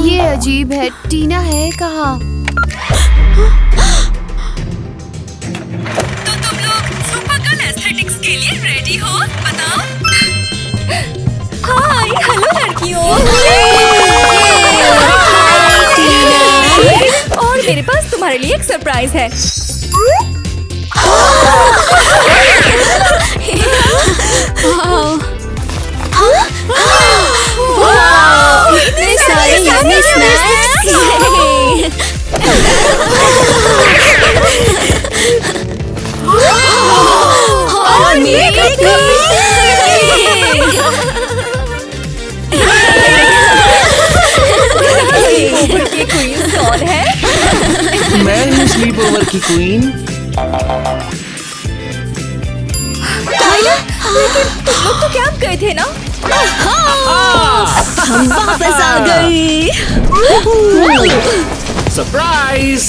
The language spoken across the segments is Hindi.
ये अजीब है, टीना है कहाँ? तो तुम लोग सुपर गर्ल एस्थेटिक्स के लिए रेडी हो? बताओ। हाय, हेलो लड़कियों। और मेरे पास तुम्हारे लिए एक सरप्राइज है। इतने सारे यम्मी स्नैक्स। और मेरे ओवर की क्वीन कौन है? मैं हूँ स्लीप ओवर की क्वीन। लेकिन तुम लोग तो कैंप गए थे ना? हम वापस आ गए। सरप्राइज!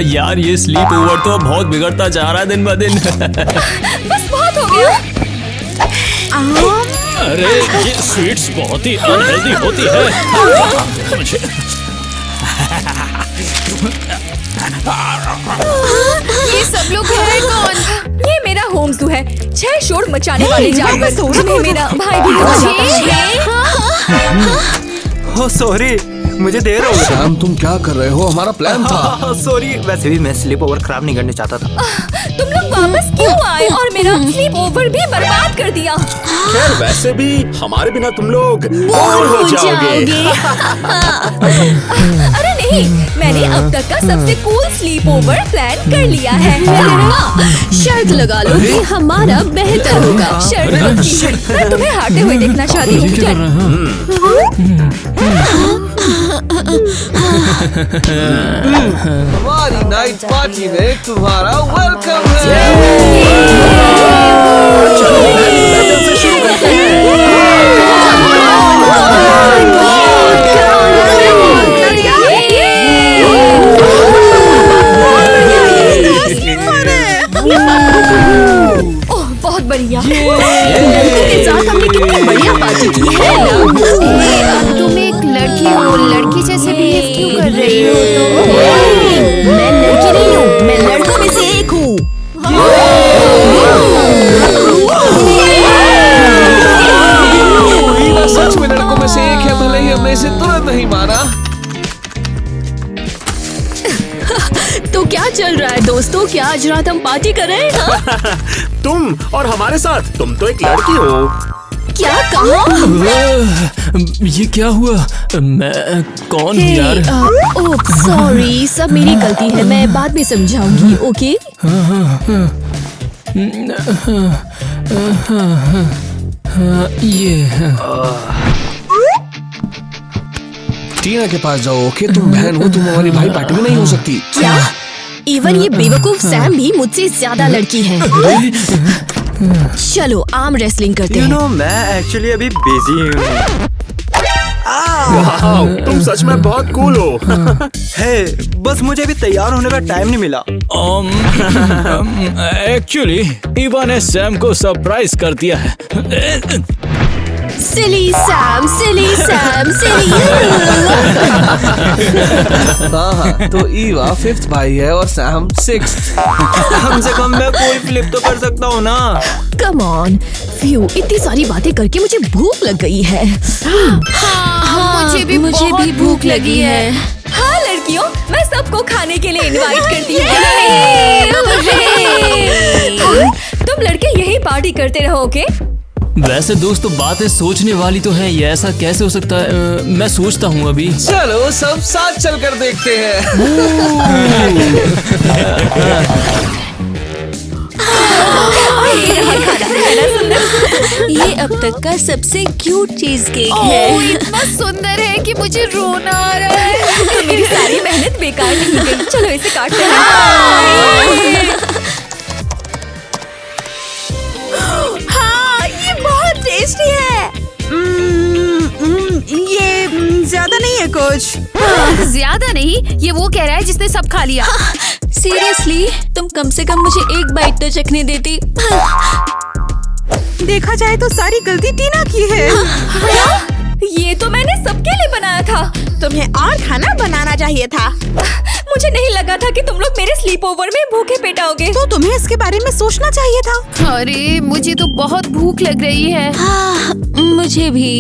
यार ये स्लीप ओवर तो बहुत बिगड़ता जा रहा है दिन ब दिन। बस बहुत हो गया। अरे ये स्वीट्स बहुत ही अनहेल्दी होती है। ये सब लोग है कौन? ये मेरा होम ज़ू है। 6 शोर मचाने वाले जानवर। जिन्हें मेरा भाई भी कहा जाता है। हो सॉरी, मुझे देर हो गई। शाम तुम क्या कर रहे हो? हमारा प्लान था। सॉरी, वैसे भी मैं स्लीप ओवर खराब नहीं करना चाहता था। तुम लोग वापस क्यों आए और मेरा स्लीप ओवर भी बर्बाद कर दिया? खैर वैसे भी हमारे बिना तुम लोग बोर हो जाओगे। अरे नहीं, मैंने अब तक का सबसे कूल स्लीप ओवर प्लान कर लिया है। शर्त लगा लो कि हमारा बेहतर होगा। शर्त पक्की। मैं तुम्हें हारते हुए देखना चाहती हूँ। हमारी नाइट पार्टी में तुम्हारा वेलकम है। ओह बहुत बढ़िया। के साथ हमने कितनी बढ़िया पार्टी की है। तुम एक लड़की हो, लड़की जैसे बिहेव क्यों कर रही हो? मैं लड़की नहीं हूँ, मैं लड़कों में से एक हूँ। सच में लड़कों में से एक है, भले ही हमने इसे तुरंत नहीं माना। तो क्या चल रहा है दोस्तों? क्या आज रात हम पार्टी कर रहे हैं? तुम और हमारे साथ, तुम तो एक लड़की हो। क्या कहा? ये क्या हुआ? मैं कौन हूँ यार? ओह सॉरी, सब मेरी गलती है, मैं बाद में समझाऊंगी। ओके? ये टीना के पास जाओ। ओके, तुम बहन हो, तुम हमारी भाई पार्टी में नहीं हो सकती। क्या? इवन ये बेवकूफ सैम भी मुझसे ज्यादा लड़की है। चलो आर्म रेसलिंग करते हैं। मैं एक्चुअली अभी बिजी हूँ। तुम सच में बहुत कूल हो। है, बस मुझे भी तैयार होने का टाइम नहीं मिला। एक्चुअली ईवा ने सैम को सरप्राइज कर दिया है। सिली सैम, सिली सैम, सिली। हाँ, तो ईवा 5th भाई है और सैम 6th। कम से कम मैं कोई फ्लिप तो कर सकता हूँ ना। कम ऑन, फ्यू, इतनी सारी बातें करके मुझे भूख लग गई है। हाँ, मुझे भी भूख लगी है। हाँ लड़कियों, मैं सबको खाने के लिए इनवाइट करती हूँ। तुम लड़के यही पार्टी करते रहोगे? वैसे दोस्तों बातें सोचने वाली तो है, ये ऐसा कैसे हो सकता है? मैं सोचता हूँ अभी। चलो सब साथ चलकर देखते हैं। ये अब तक का सबसे क्यूट चीज केक है। इतना सुंदर है कि मुझे रोना आ रहा है। मेरी सारी मेहनत बेकार नहीं गई। चलो इसे काटते हैं। हाँ, ये बहुत टेस्टी है। ये ज्यादा नहीं है कुछ। ज्यादा नहीं, ये वो कह रहा है जिसने सब खा लिया। सीरियसली, तुम कम से कम मुझे एक बाइट तो चखने देती। देखा जाए तो सारी गलती टीना की है। ये तो मैंने सबके लिए बनाया था। तुम्हें और खाना बनाना चाहिए था। मुझे नहीं लगा था कि तुम लोग मेरे स्लीप ओवर में भूखे पेट आओगे। तो तुम्हें इसके बारे में सोचना चाहिए था। अरे मुझे तो बहुत भूख लग रही है। हाँ, मुझे भी।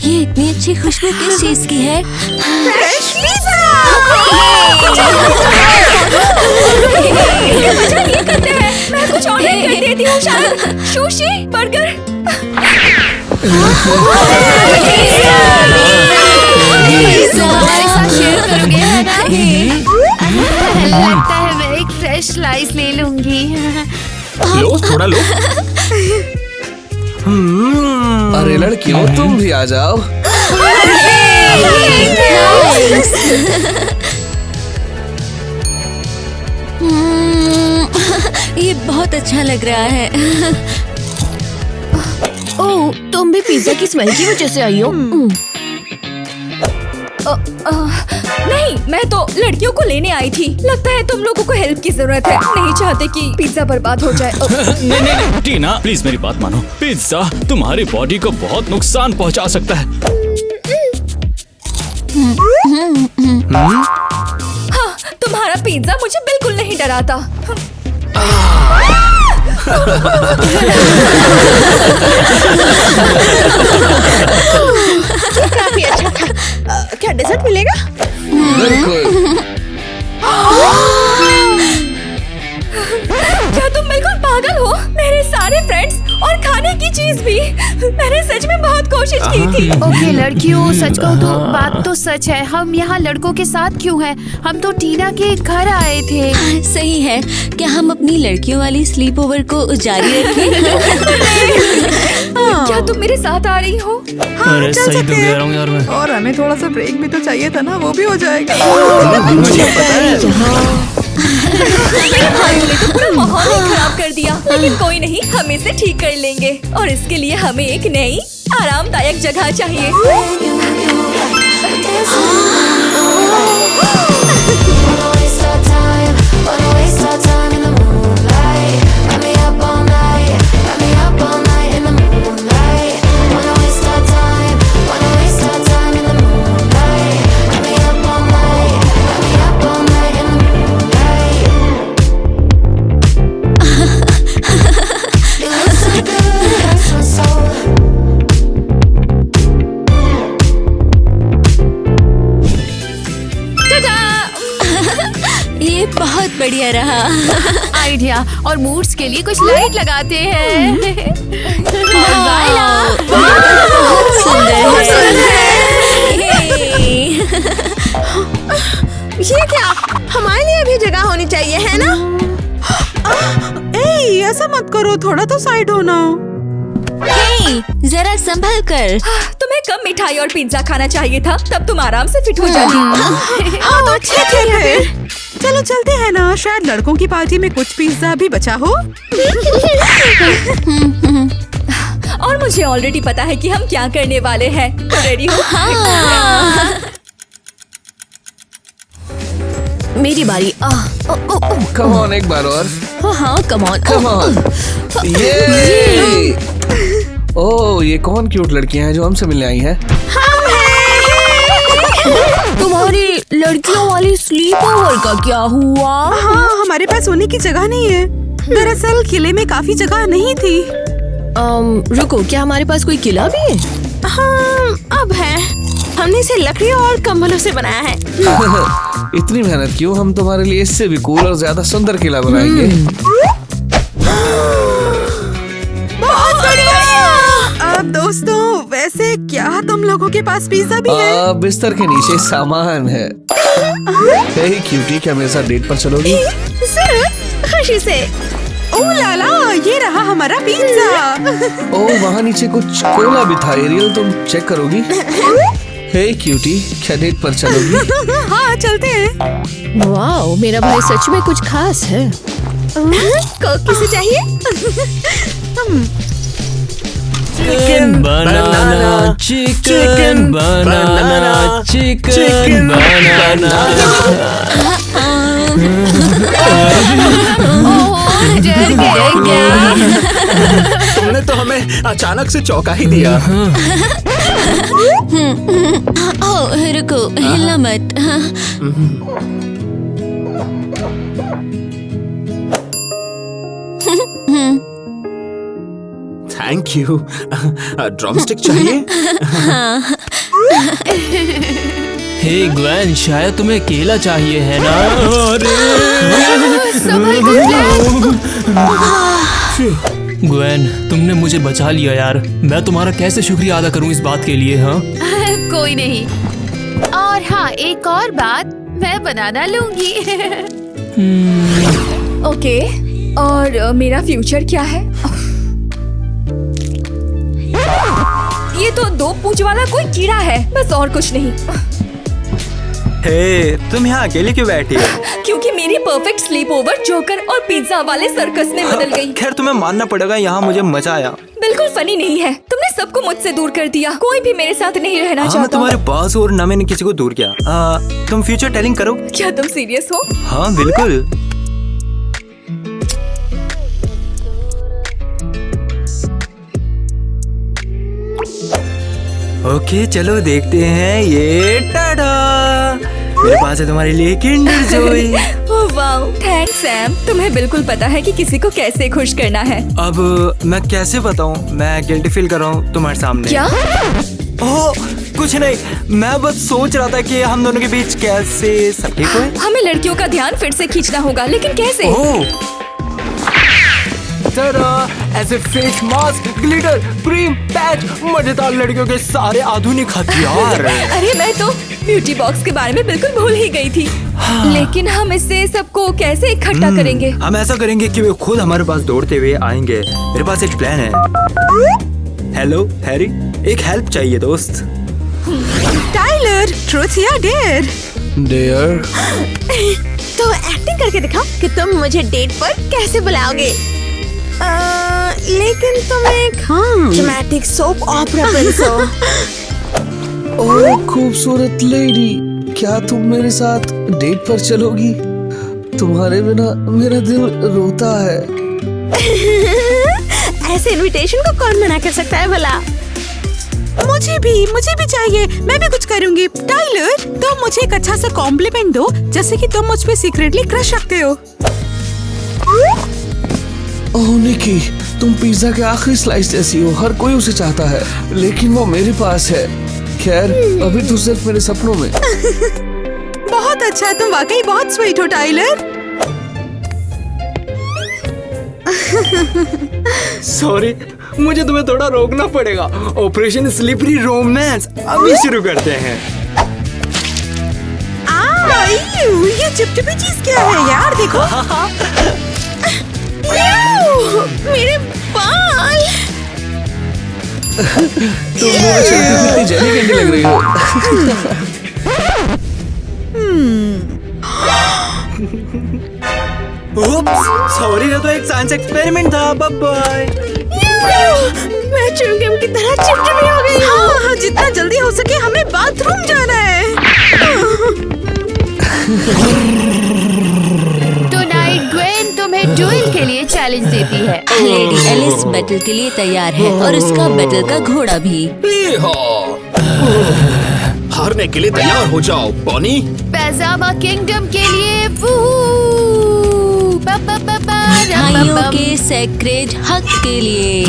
ये इतनी अच्छी खुशबू किस चीज की है? Fresh pizza! ये करते हैं। मैं कुछ ऑर्डर कर देती हूँ। शायद सुशी, बर्गर। हमारे साथ शेयर करोगे है ना? लगता है मैं एक फ्रेश स्लाइस ले लूंगी। लो थोड़ा लो। अरे लड़कियों तुम भी आ जाओ। ये बहुत अच्छा लग रहा है। ओह, तुम भी पिज्जा की स्मेल की वजह से आई हो? नहीं, मैं तो लड़कियों को लेने आई थी। लगता है तुम लोगों को हेल्प की जरूरत है। नहीं चाहते कि पिज्जा बर्बाद हो जाए। नहीं टीना प्लीज मेरी बात मानो। पिज्जा तुम्हारी बॉडी को बहुत नुकसान पहुंचा सकता है। हाँ, तुम्हारा पिज्जा मुझे बिल्कुल नहीं डराता। काफी अच्छा था। क्या डेजर्ट मिलेगा? बिल्कुल। क्या तुम बिल्कुल पागल हो? मेरे सारे फ्रेंड्स और खाने की चीज भी। मैंने सच में बहुत कोशिश की थी। ओके लड़कियों, सच कहूँ तो बात तो सच है। हम यहाँ लड़कों के साथ क्यों हैं? हम तो टीना के घर आए थे। सही है। क्या हम अपनी लड़कियों वाली स्लीप ओवर को जारी रखें? क्या तुम मेरे साथ आ रही हो? अरे चल सही सकते तो हैं। कह रहा हूँ यार मैं। और हमें थोड़ा सा ब्रेक भी तो चाहिए था ना, वो भी हो जाएगा। मुझे पता है। भाइयों ने तो पूरा माहौल ही खराब कर दिया। लेकिन कोई नहीं, हम इसे ठीक कर लेंगे। और इसके लिए हमें एक नई आरामदायक जगह चाहिए। ये बहुत बढ़िया रहा। आइडिया। और मूड्स के लिए कुछ लाइट लगाते हैं। और वाइला। सुंदर है। ये क्या? हमारे लिए भी जगह होनी चाहिए, है ना? ऐसा मत करो, थोड़ा तो साइड होना। हे, जरा संभल कर। तुम्हें कम मिठाई और पिज्जा खाना चाहिए था, तब तुम आराम से फिट हो जाती। हाँ तो ठीक है। चलो चलते हैं ना, शायद लड़कों की पार्टी में कुछ पिज्जा भी बचा हो। और मुझे ऑलरेडी पता है कि हम क्या करने वाले हैं। रेडी हो? मेरी बारी। कम ऑन एक बार और। हाँ कम ऑन। Come on. ये ओह ये कौन क्यूट लड़कियां हैं जो हमसे मिलने आई हैं? तुम्हारी लड़कियों वाली स्लीप ओवर का क्या हुआ? हाँ, हमारे पास सोने की जगह नहीं है। दरअसल किले में काफी जगह नहीं थी। रुको, क्या हमारे पास कोई किला भी है? हाँ, अब है। हमने इसे लकड़ी और कंबलों से बनाया है। इतनी मेहनत क्यों? हम तुम्हारे लिए इससे भी कूल और ज्यादा सुंदर किला बनाएंगे। बहुत बढ़िया। अब दोस्तों, वैसे क्या तुम लोगों के पास पिज्जा भी है? बिस्तर के नीचे सामान है। हे क्यूटी, क्या मेरे साथ डेट पर चलोगी? जरूर, खुशी से। ओह लाला, ये रहा हमारा पिज्जा। ओह वहाँ नीचे कुछ कोला भी था। एरियल तुम चेक करोगी? हे क्यूटी, क्या डेट पर चलोगी? हाँ चलते हैं। वाओ, मेरा भाई सच में कुछ खास है। कोक किसे चाहिए? चिकन बनाना, चिकन बनाना, चिकन बनाना। ओह, डर अचानक से चौंका ही दिया। ओह रुको, हिलना मत। हाँ। Thank you. ड्रमस्टिक चाहिए? हे ग्वेन, शायद तुम्हें केला चाहिए है ना? ग्वेन, तुमने मुझे बचा लिया यार। मैं तुम्हारा कैसे शुक्रिया अदा करूं इस बात के लिए? हाँ कोई नहीं। और हाँ, एक और बात, मैं बनाना लूंगी। ओके, और मेरा फ्यूचर क्या है? ये तो 2 पूंछ वाला कोई कीड़ा है, बस और कुछ नहीं। हे, तुम यहाँ अकेले क्यों बैठी हो? क्योंकि मेरी परफेक्ट स्लीप ओवर जोकर और पिज्जा वाले सर्कस में बदल गई। खैर तुम्हें मानना पड़ेगा, यहाँ मुझे मजा आया। बिल्कुल फनी नहीं है। तुमने सबको मुझसे दूर कर दिया। कोई भी मेरे साथ नहीं रहना हाँ, चाहता। मैं तुम्हारे पास और न मैंने किसी को दूर किया। तुम फ्यूचर टेलिंग करो? क्या तुम सीरियस हो? हाँ बिल्कुल। ओके चलो देखते हैं। ये टाटा, मेरे पास है तुम्हारे लिए Kinder Joy. Oh wow, thanks Sam. तुम्हें बिल्कुल पता है कि किसी को कैसे खुश करना है। अब मैं कैसे बताऊं? मैं गिल्टी फील कर रहा हूँ तुम्हारे सामने। क्या? ओह कुछ नहीं, मैं बस सोच रहा था कि हम दोनों के बीच कैसे सब ठीक हुए। हमें लड़कियों का ध्यान फिर से खींचना होगा, लेकिन कैसे? ओह ऐसे face mask, glitter, cream, patch, मजेदार लड़कियों के सारे आधुनिक हथियार। अरे मैं तो ब्यूटी बॉक्स के बारे में बिल्कुल भूल ही गई थी। लेकिन हम इससे सबको कैसे इकट्ठा करेंगे? हम ऐसा करेंगे कि वे खुद हमारे पास दौड़ते हुए आएंगे। मेरे पास एक प्लान है। हेलो हैरी, एक हेल्प चाहिए दोस्त। टाइलर, ट्रूथ या डेयर? डेयर। तो एक्टिंग करके दिखाओ कि तुम मुझे डेट पर कैसे बुलाओगे। लेकिन तुम एक ड्रामेटिक सोप ऑपरा प्रिंस हो। ओह खूबसूरत लेडी, क्या तुम मेरे साथ डेट पर चलोगी? तुम्हारे बिना मेरा दिल रोता है। ऐसे इनविटेशन को कौन मना कर सकता है भला? मुझे भी चाहिए। मैं भी कुछ करूंगी। टाइलर, तुम मुझे एक अच्छा सा कॉम्प्लीमेंट दो, जैसे कि तुम मुझ पे सीक्रेटली क्रश रखते हो। ओह निकी, तुम पिज्जा के आखिरी स्लाइस जैसी हो। हर कोई उसे चाहता है, लेकिन वो मेरे पास है। खैर, अभी तो सिर्फ मेरे सपनों में। बहुत अच्छा, तुम वाकई बहुत स्वीट हो टाइलर। सॉरी, मुझे तुम्हें थोड़ा रोकना पड़ेगा। ऑपरेशन स्लिपरी रोमांस अभी शुरू करते हैं। ये चिपचिपी चीज क्या है यार? देखो। मेरे बाल। तुम मुझे कितनी जेली कैंडी लग रही हो। सॉरी, ये तो एक साइंस एक्सपेरिमेंट था। Bye bye. मैं च्युइंगम की तरह चिपचिपी हो गई हूँ। हाँ, जितना जल्दी हो सके हमें बाथरूम जाना है। टुनाइट ग्वेन तुम्हें ड्यूल के लिए चैलेंज देती है। लेडी एलिस बैटल के लिए तैयार है और उसका बैटल का घोड़ा भी। हारने के लिए तैयार हो जाओ बॉनी। पैजामा किंगडम के लिए भाइयों के सेक्रेड हक के लिए।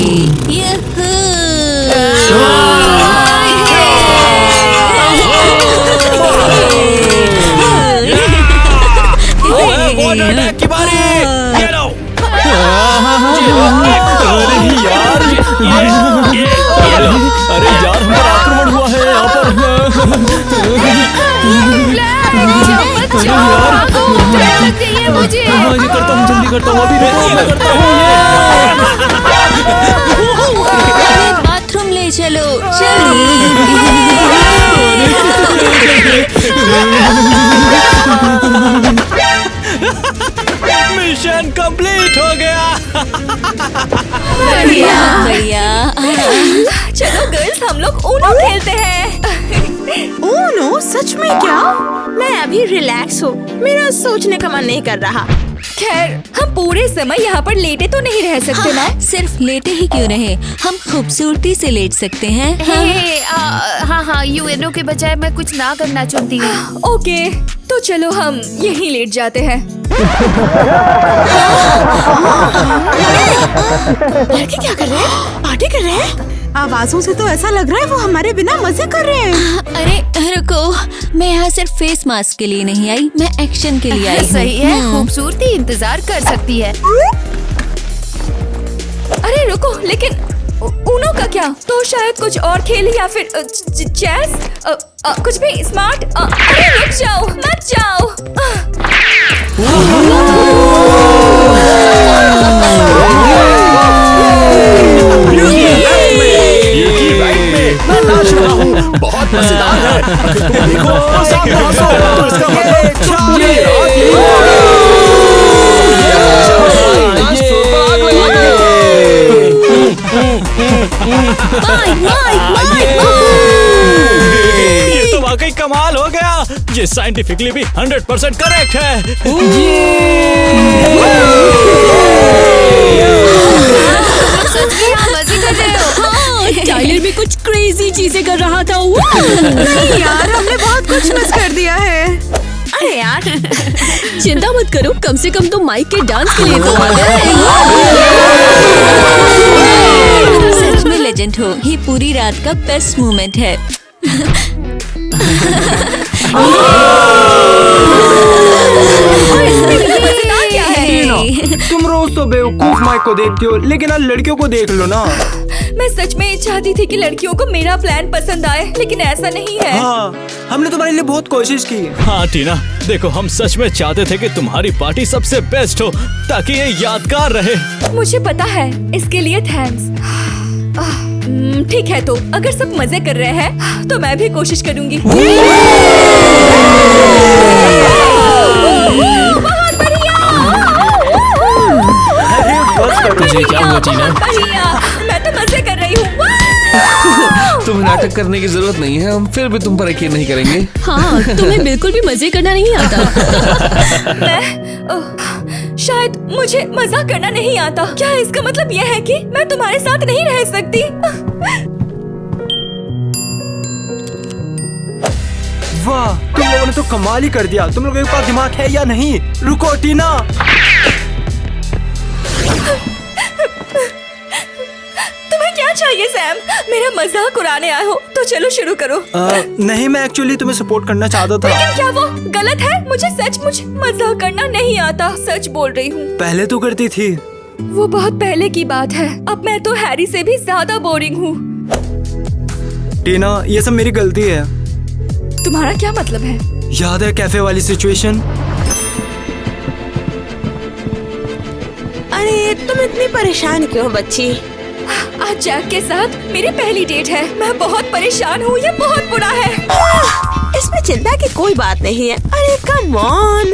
की बारी। अरे यार, हमारा आक्रमण हुआ है यहाँ पर। मुझे हाँ, ये करता हूँ, जल्दी करता हूँ, अभी मैं करता हूँ। बाथरूम ले चलो, मिशन कंप्लीट हो गया। बढ़िया बढ़िया। चलो गर्ल्स, हम लोग ऊनो खेलते हैं। नो, सच में क्या? मैं अभी रिलैक्स हूँ, मेरा सोचने का मन नहीं कर रहा। खैर, हम पूरे समय यहाँ पर लेटे तो नहीं रह सकते ना। सिर्फ लेटे ही क्यों रहे, हम खूबसूरती से लेट सकते हैं। हाँ, यूएनओ के बजाय मैं कुछ ना करना चाहती हूँ। ओके, तो चलो हम यहीं लेट जाते हैं। लड़के क्या कर रहे हैं? पार्टी कर रहे हैं? आवाजों से तो ऐसा लग रहा है वो हमारे बिना मजे कर रहे हैं। अरे रुको, मैं यहाँ सिर्फ फेस मास्क के लिए नहीं आई, मैं एक्शन के लिए आई हूँ। सही है, खूबसूरती इंतजार कर सकती है। अरे रुको, लेकिन ऊनो का क्या? तो शायद कुछ और खेल या फिर चेस, कुछ भी स्मार्ट। अरे रुक जाओ, मत जाओ। बहुत मजेदार है। अगर तुम देखो तो सामने हंसो, तो इसका ये तो वाकई कमाल हो गया। ये साइंटिफिकली भी 100% करेक्ट है। सच में आप मजे कर रहे हो। टाइलर भी कुछ क्रेजी चीजें कर रहा था। नहीं यार, हमने बहुत कुछ मिस कर दिया है। अरे यार, चिंता मत करो, कम से कम तुम माइक के डांस के लिए तो आ गए। सच में लेजेंड हो, ये पूरी रात का बेस्ट मोमेंट है। तुम रोज तो बेवकूफ माइक को देखती हो, लेकिन आज लड़कियों को देख लो ना। मैं सच में चाहती थी कि लड़कियों को मेरा प्लान पसंद आए, लेकिन ऐसा नहीं है। हाँ, हमने तुम्हारे लिए बहुत कोशिश की। हाँ टीना, देखो हम सच में चाहते थे कि तुम्हारी पार्टी सबसे बेस्ट हो, ताकि ये यादगार रहे। मुझे पता है, इसके लिए थैंक्स। ठीक है, तो अगर सब मजे कर रहे हैं तो मैं भी कोशिश करूंगी। बहुत बढ़िया। तुझे क्या हुआ टीना? बढ़िया, मैं तो मजे कर रही हूँ। तुम्हें नाटक करने की जरूरत नहीं है, हम फिर भी तुम पर यकीन नहीं करेंगे। हाँ, तुम्हें बिल्कुल भी मजे करना नहीं आता। शायद मुझे मजाक करना नहीं आता। क्या इसका मतलब यह है कि मैं तुम्हारे साथ नहीं रह सकती? वाह, तुम लोगों ने तो कमाल ही कर दिया। तुम लोगों के पास दिमाग है या नहीं? रुको टीना। तुम्हें क्या चाहिए सैम? मेरा मजाक उड़ाने आए हो तो चलो शुरू करो। नहीं, मैं एक्चुअली तुम्हें सपोर्ट करना चाहता था। लेकिन क्या वो गलत है? मुझे सचमुच मजाक करना नहीं आता, सच बोल रही हूँ। पहले तो करती थी। वो बहुत पहले की बात है। अब मैं तो हैरी से भी ज्यादा बोरिंग हूँ। टीना, ये सब मेरी गलती है। तुम्हारा क्या मतलब है? याद है कैफे वाली सिचुएशन? अरे तुम इतनी परेशान क्यों हो बच्ची? आज जैक के साथ मेरी पहली डेट है। मैं बहुत परेशान हूँ, ये बहुत बुरा है। इसमें चिंता की कोई बात नहीं है। अरे कम ऑन,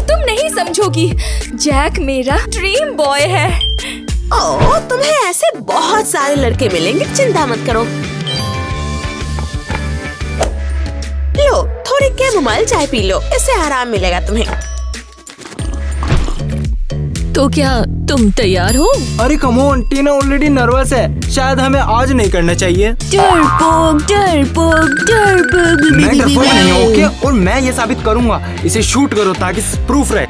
तुम नहीं समझोगी, जैक मेरा ड्रीम बॉय है। ओह, तुम्हें ऐसे बहुत सारे लड़के मिलेंगे, चिंता मत करो। लो, थोड़ी कैमोमाइल चाय पी लो, इससे आराम मिलेगा तुम्हें। तो क्या तुम तैयार हो? अरे come on, Tina already nervous है। शायद हमें आज नहीं करना चाहिए। डरपोक डरपोक डरपोक। मैं डरपोक नहीं हूँ, ओके? और मैं ये साबित करूंगा। इसे शूट करो ताकि प्रूफ रहे।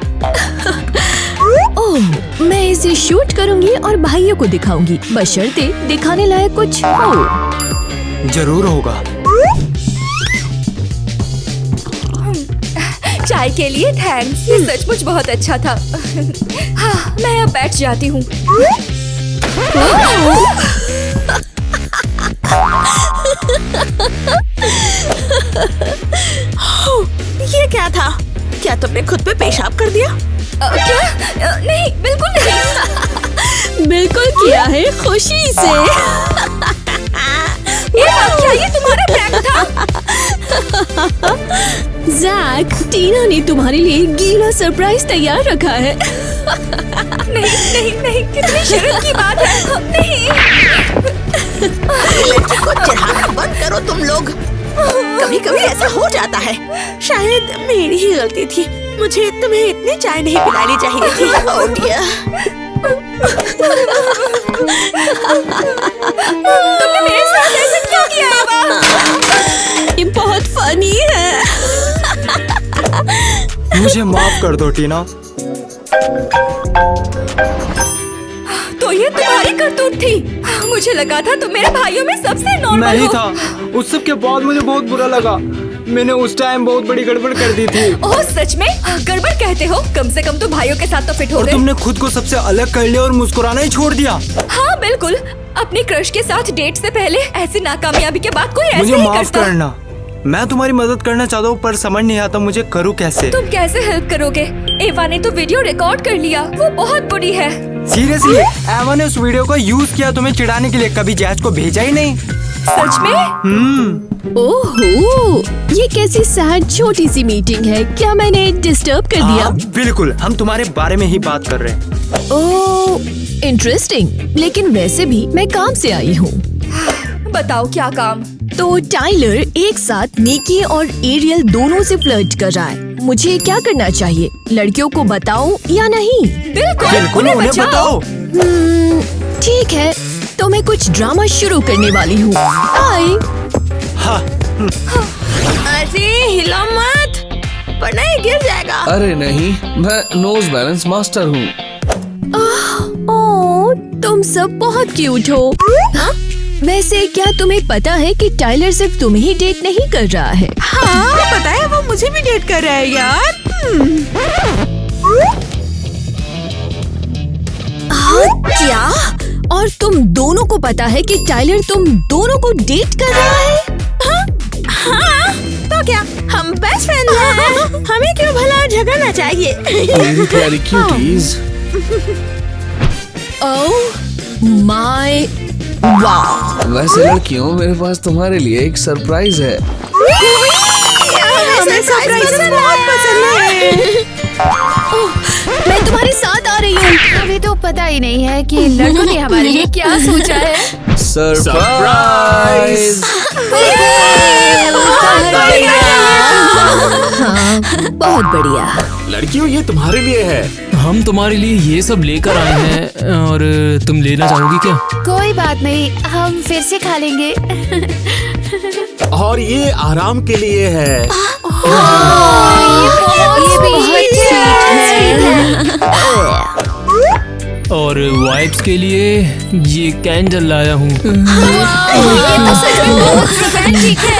ओह, मैं इसे शूट करूंगी और भाइयों को दिखाऊंगी, बशर्ते दिखाने लायक कुछ हो। जरूर होगा। चाय के लिए थैंक्स, ये सचमुच बहुत अच्छा था। हाँ, मैं अब बैठ जाती हूँ। ये क्या था? क्या तुमने खुद पे पेशाब कर दिया? क्या? नहीं, बिल्कुल नहीं। बिल्कुल किया है, खुशी से। क्या ये तुम्हारा प्रैंक था? जैक, टीना ने तुम्हारे लिए गीला सरप्राइज तैयार रखा है। नहीं नहीं नहीं, कितनी शर्म की बात है। नहीं, लड़की को चिढ़ाना बंद करो तुम लोग। कभी कभी ऐसा हो जाता है। शायद मेरी ही गलती थी। मुझे तुम्हें इतनी चाय नहीं पिलानी चाहिए थी। Oh dear. तुमने मेरे साथ ऐसा क्यों किया एवा? ये बहुत फनी है। मुझे माफ कर दो टीना। तो ये तुम्हारी करतूत थी। मुझे लगा था तुम मेरे भाइयों में सबसे नॉर्मल नहीं हो। था। उस सब के बाद मुझे बहुत बुरा लगा। मैंने उस टाइम बहुत बड़ी गड़बड़ कर दी थी। ओह सच में? गड़बड़ कहते हो? कम से कम तो भाइयों के साथ तो फिट हो और गए। तुमने खुद को सबसे अलग कर लिया और मुस्कुराना ही छोड़ दिया। हाँ बिल्कुल। अपने क्रश के साथ डेट से पहले ऐसी नाकामयाबी के बाद कोई ऐसे मुझे ही माफ करता। करना। मैं तुम्हारी मदद करना चाहता हूँ पर समझ नहीं आता मुझे करूँ कैसे। तुम कैसे हेल्प करोगे? एवा ने तो वीडियो रिकॉर्ड कर लिया। वो बहुत बुरी है। सीरियसली एवा ने उस वीडियो का यूज किया तुम्हें चिढ़ाने के लिए। कभी जैज को भेजा ही नहीं। सच में? ओहो, ये कैसी सैड छोटी सी मीटिंग है। क्या मैंने डिस्टर्ब कर दिया? हाँ, बिल्कुल। हम तुम्हारे बारे में ही बात कर रहे हैं। Oh interesting. लेकिन वैसे भी मैं काम से आई हूँ। बताओ क्या काम? तो टाइलर एक साथ निकी और एरियल दोनों से फ्लर्ट कर रहा है। मुझे क्या करना चाहिए? लड़कियों को बताऊं या नहीं? बिल्कुल उन्हें बताओ। ठीक है, तो मैं कुछ ड्रामा शुरू करने वाली हूँ। अरे हिला मत, वरना ये गिर जाएगा। अरे नहीं, मैं नोज बैलेंस मास्टर हूँ। ओह, तुम सब बहुत क्यूट हो। वैसे क्या तुम्हें पता है कि टाइलर सिर्फ तुम्हें ही डेट नहीं कर रहा है? हाँ पता है, वो मुझे भी डेट कर रहा है यार। क्या? और तुम दोनों को पता है कि टाइलर तुम दोनों को डेट कर रहा है? हाँ, तो क्या हम बेस्ट फ्रेंड हैं? हमें क्यों भला झगड़ना चाहिए? मेरी प्यारी क्यूटीज। ओह माय वाह। वैसे लड़कियों, मेरे पास तुम्हारे लिए एक सरप्राइज है। हमें सरप्राइज बहुत पसंद है। मैं तुम्हारे साथ आ रही हूँ। अभी तो पता ही नहीं है कि लड़कों ने हमारे लिए क्या सोचा है। सरप्राइज। हाँ, बहुत बढ़िया। लड़कियों ये तुम्हारे लिए है। हम तुम्हारे लिए ये सब लेकर आए हैं और तुम लेना चाहोगी क्या? कोई बात नहीं, हम फिर से खा लेंगे। और ये आराम के लिए है। और वाइब्स के लिए ये कैंडल लाया हूँ। ये तो सच में बहुत रोमांटिक है।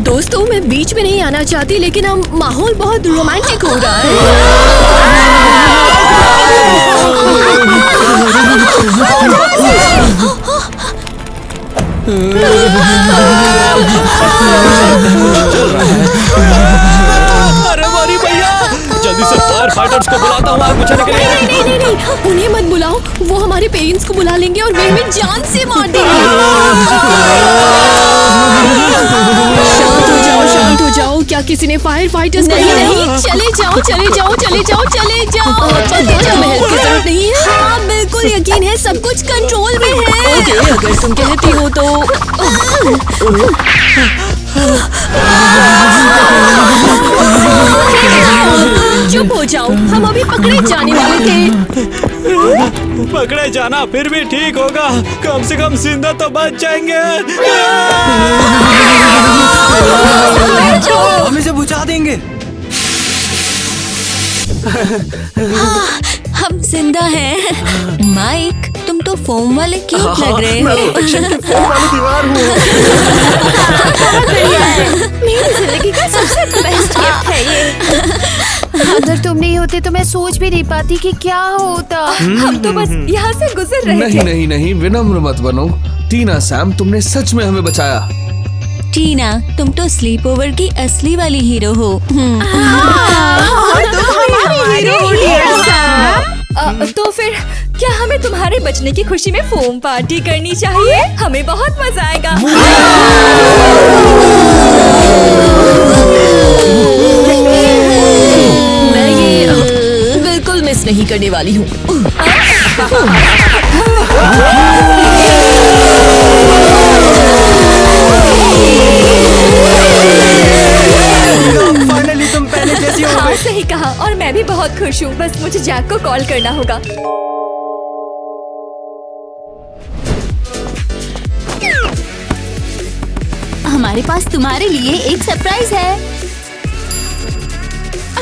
दोस्तों, मैं बीच में नहीं आना चाहती, लेकिन अब माहौल बहुत रोमांटिक हो रहा है। अरे मारी भैया, जल्दी से फायर फाइटर्स को बुलाता हूँ आग बुझाने के लिए। नहीं, उन्हें मत बुलाओ। वो हमारे पेरेंट्स को बुला लेंगे और वे हमें जान से मार देंगे। शांत हो जाओ। क्या किसी ने फायर फाइटर्स को? नहीं, चले जाओ। तुम्हें हेल्प की जरूरत नहीं है। हाँ बिल्कुल, यकीन है सब कुछ कंट्रोल में है। ओके, अगर तुम कहती हो तो। चुप हो जाओ, हम अभी पकड़े जाने वाले थे। पकड़े जाना फिर भी ठीक होगा, कम से कम जिंदा तो बच जाएंगे। हम इसे बुझा देंगे। हम जिंदा हैं। माइक, तुम तो फोम वाले क्यूट लग रहे मैं हो। प्रोटेक्शन के फोम वाली दीवार हूँ। मेरी जिंदगी का सबसे बेस्ट गिफ्ट है ये। अगर तुम नहीं होते तो मैं सोच भी नहीं पाती कि क्या होता। हम तो बस यहाँ से गुजर रहे थे। नहीं, विनम्र मत बनो। टीना, सैम, तुमने सच में हमें बचाया। टीना, तुम तो स्लीप ओवर की असली वाली हीरो हो। तो फिर क्या हमें तुम्हारे बचने की खुशी में फोम पार्टी करनी चाहिए? हमें बहुत मजा आएगा। मैं ये बिल्कुल मिस नहीं करने वाली हूँ। मैं भी बहुत खुश हूँ। बस मुझे जैक को कॉल करना होगा। हमारे पास तुम्हारे लिए एक सरप्राइज है।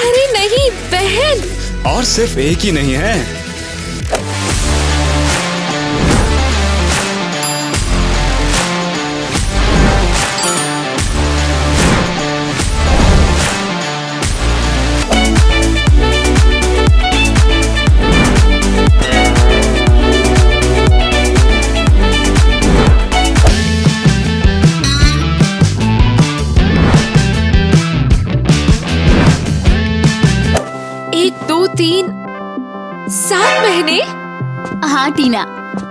अरे नहीं बहन। और सिर्फ एक ही नहीं है। तीन 7 महीने। हाँ टीना,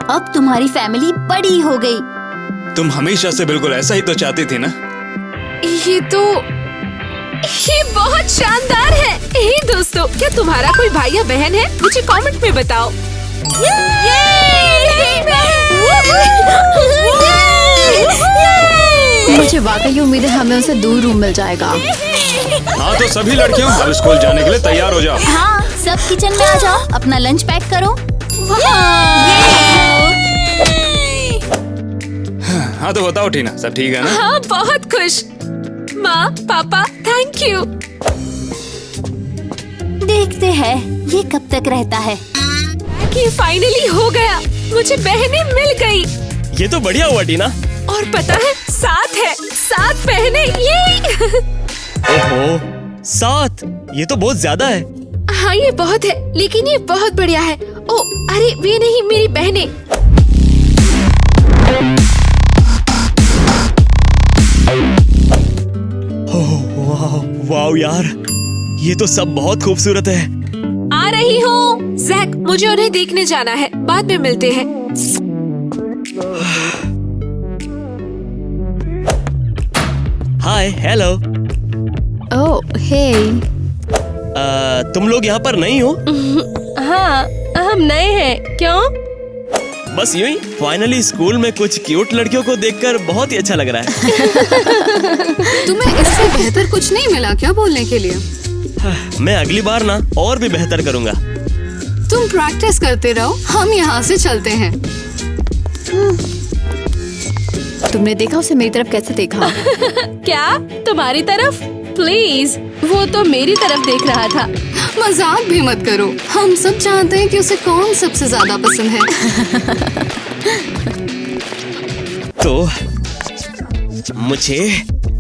अब तुम्हारी फैमिली बड़ी हो गई। तुम हमेशा से बिल्कुल ऐसा ही तो चाहती थी ना। ये बहुत शानदार है। हे दोस्तों, क्या तुम्हारा कोई भाई या बहन है? मुझे कमेंट में बताओ। मुझे वाकई उम्मीद है हमें उसे दूर रूम मिल जाएगा। हाँ तो सभी लड़कियों अब स्कूल जाने के लिए तैयार हो जाओ। हाँ, सब किचन में आ जाओ, अपना लंच पैक करो। हाँ तो बताओ टीना, सब ठीक है ना? हाँ बहुत खुश। माँ पापा थैंक यू। देखते हैं ये कब तक रहता है। कि फाइनली हो गया, मुझे बहनें मिल गई। ये तो बढ़िया हुआ टीना। और पता है 7 है, 7 बहनें। ये ओहो 7, ये तो बहुत ज्यादा है। हाँ ये बहुत है, लेकिन ये बहुत बढ़िया है। ओ अरे वे नहीं, मेरी बहनें। वाह यार, ये तो सब बहुत खूबसूरत है। आ रही हूँ जैक, मुझे उन्हें देखने जाना है। बाद में मिलते हैं। Hi hello. Oh hey. तुम लोग यहाँ पर नहीं हो? हाँ हम नए हैं। क्यों? बस यूं ही, फाइनली स्कूल में कुछ क्यूट लड़कियों को देखकर बहुत ही अच्छा लग रहा है। तुम्हें इससे बेहतर कुछ नहीं मिला क्या बोलने के लिए? मैं अगली बार ना और भी बेहतर करूँगा। तुम प्रैक्टिस करते रहो, हम यहाँ से चलते हैं। तुमने देखा उसे मेरी तरफ कैसे देखा? क्या तुम्हारी तरफ? प्लीज, वो तो मेरी तरफ देख रहा था। मजाक भी मत करो, हम सब जानते हैं कि उसे कौन सबसे ज्यादा पसंद है। तो मुझे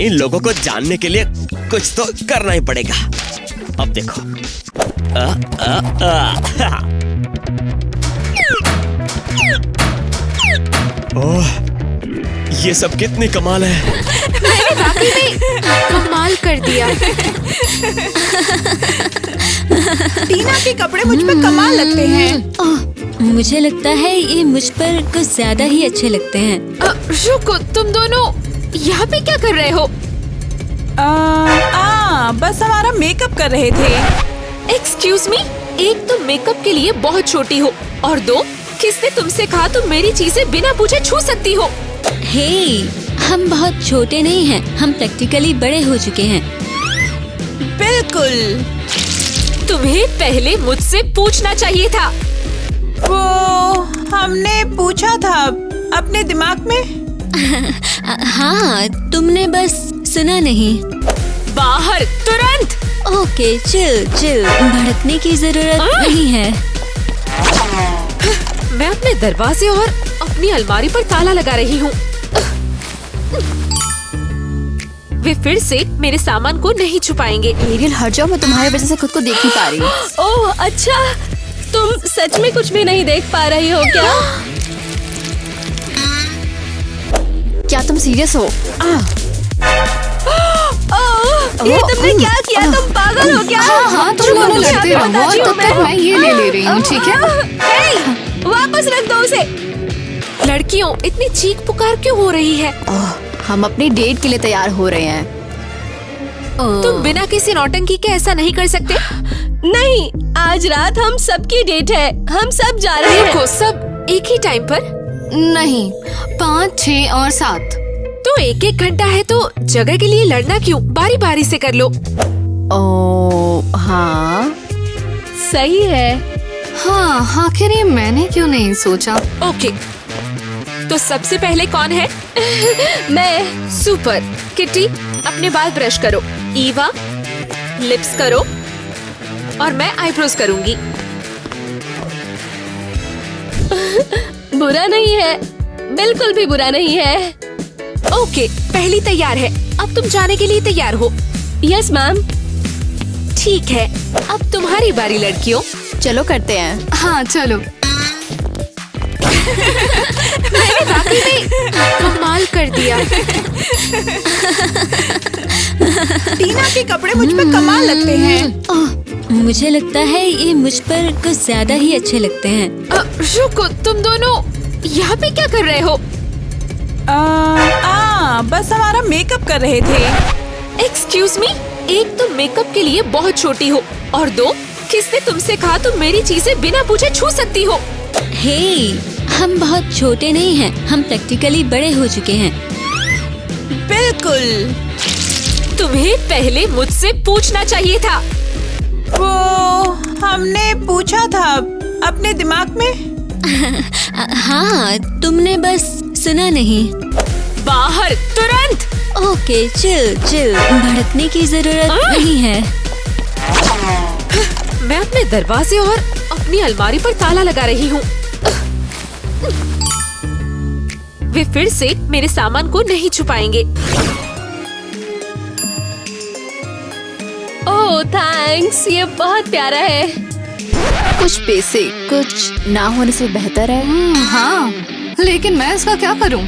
इन लोगों को जानने के लिए कुछ तो करना ही पड़ेगा। अब देखो। ओह, ये सब कितनी कमाल है। मैंने वाकई में कमाल कर दिया। टीना के कपड़े मुझ पे कमाल लगते हैं। मुझे लगता है ये मुझ पर कुछ ज्यादा ही अच्छे लगते हैं। रुको, तुम दोनों यहाँ पे क्या कर रहे हो? बस हमारा मेकअप कर रहे थे। एक्सक्यूज मी, एक तो मेकअप के लिए बहुत छोटी हो, और 2 किसने तुमसे कहा तुम मेरी चीजें बिना पूछे छू सकती हो? हे, हम बहुत छोटे नहीं हैं, हम प्रैक्टिकली बड़े हो चुके हैं। बिल्कुल। तुम्हें पहले मुझसे पूछना चाहिए था। वो हमने पूछा था अपने दिमाग में। हाँ, तुमने बस सुना नहीं। बाहर तुरंत। ओके, चिल चिल, भड़कने की जरूरत नहीं है। मैं अपने दरवाजे और अपनी अलमारी पर ताला लगा रही हूँ। वे फिर से मेरे सामान को नहीं छुपाएंगे। एरियल हट जाओ, मैं तुम्हारी वजह से खुद को देख नहीं पा रही। ओह अच्छा, तुम सच में कुछ भी नहीं देख पा रही हो क्या? क्या तुम सीरियस हो? ये तुमने क्या किया? तुम पागल हो क्या? हाँ तुम दोनों लड़ते रहो, तब तक मैं ये ले रही हूँ, ठीक है? वापस रख दो उसे। लड़कियों, इतनी चीख पुकार क्यों हो रही है? हम अपनी डेट के लिए तैयार हो रहे हैं। तुम बिना किसी नौटंकी के ऐसा नहीं कर सकते। नहीं, आज रात हम सबकी डेट है, हम सब जा रहे हैं। देखो, सब एक ही टाइम पर? नहीं, 5, 6 और 7। तो 1-1 घंटा है, तो जगह के लिए लड़ना क्यों? बारी बारी से कर लो। ओ हाँ सही है। हाँ, आखिर ये मैंने क्यों नहीं सोचा। ओके, तो सबसे पहले कौन है? मैं। सुपर। किटी, अपने बाल ब्रश करो। ईवा, लिप्स करो। और मैं आईब्रोज करूंगी। बुरा नहीं है, बिल्कुल भी बुरा नहीं है। ओके, पहली तैयार है। अब तुम जाने के लिए तैयार हो? Yes ma'am. ठीक है, अब तुम्हारी बारी लड़कियों। चलो करते हैं। हाँ चलो। मैंने वाकई में कमाल कर दिया। टीना के कपड़े मुझ पे कमाल लगते हैं। मुझे लगता है ये मुझ पर कुछ ज्यादा ही अच्छे लगते हैं। रुको, तुम दोनों यहाँ पे क्या कर रहे हो? बस हमारा मेकअप कर रहे थे। एक्सक्यूज मी, एक तो मेकअप के लिए बहुत छोटी हो, और दो, किसने तुमसे कहा तुम मेरी चीजें बिना पूछे छू सकती हो? हे, हम बहुत छोटे नहीं हैं, हम प्रैक्टिकली बड़े हो चुके हैं। बिल्कुल। तुम्हें पहले मुझसे पूछना चाहिए था। वो हमने पूछा था अपने दिमाग में। हाँ, तुमने बस सुना नहीं। बाहर तुरंत। ओके, चिल चिल, भड़कने की जरूरत नहीं है। मैं अपने दरवाजे और अपनी अलमारी पर ताला लगा रही हूँ। वे फिर से मेरे सामान को नहीं छुपाएंगे। ओह थैंक्स, ये बहुत प्यारा है। कुछ पैसे कुछ ना होने से बेहतर है। हाँ, लेकिन मैं इसका क्या करूँ?